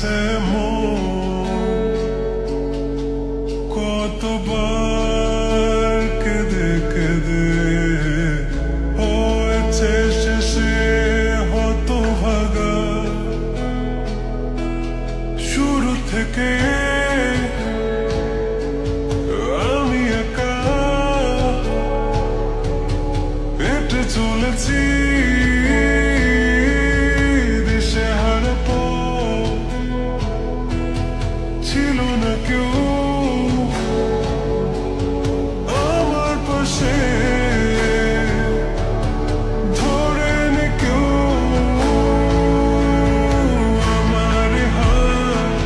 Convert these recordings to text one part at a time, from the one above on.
গেছে কতবার কেঁদে কেঁদে হয়েছে শেষে হতভাগা। শুরু থেকে আমি একা হেঁটে চলেছি দিশেহারা পথ। ছিল না কেউ আমার পাশে, ধরে নে কেউ আমার হাত।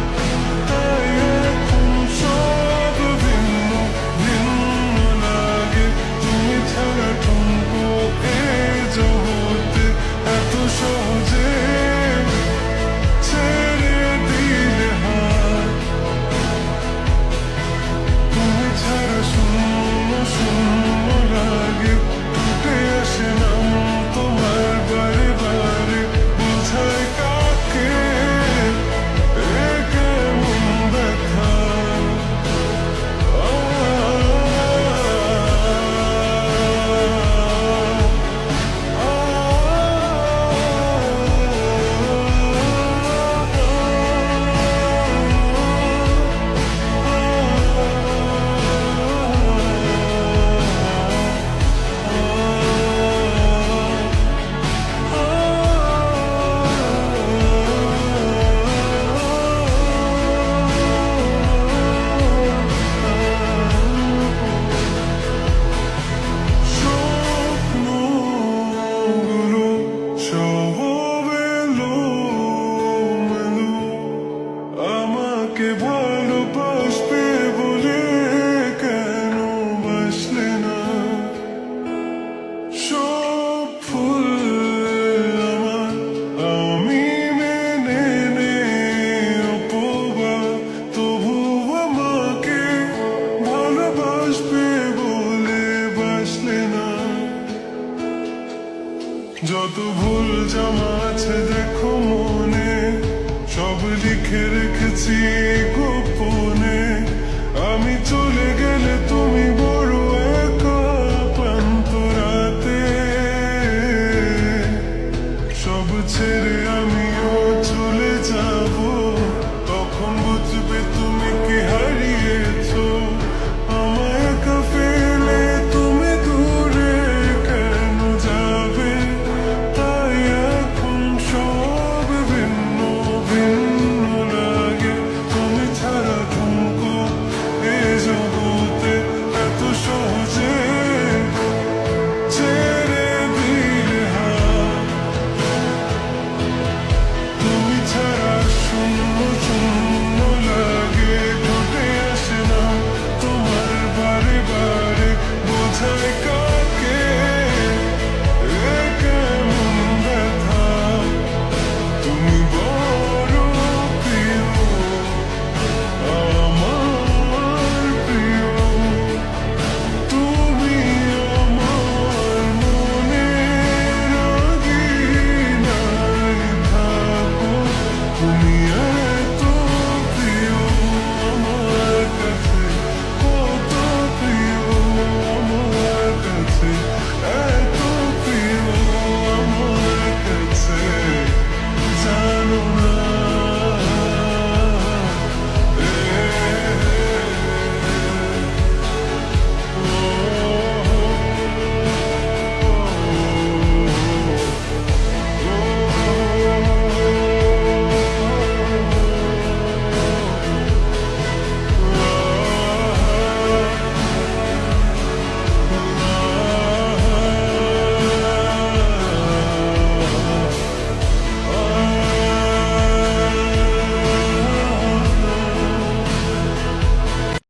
তাই এখন সব ভিন্ন ভিন্ন লাগে, তুমি ছাড়া ঠুনকো এই জগতে এত সহজে ছেড়ে দিলে হাত। তুমি ছাড়া শূন্য শূন্য লাগে, ফুটে আসে নাম তোমার বারে বারে। বোঝায় কাকে এ কেমন ব্যথা। স্বপ্নগুলো সব এলোমেলো, আমাকে ভালোবাসবে বলে কেন বাসলে না। সব ফুল আমার আমি মেনে নে অপবাদ, তবু আমাকে ভালোবাসবে বলে বাসলে না। যত ভুল জমা আছে দেখো মনে, সব লিখে রেখেছি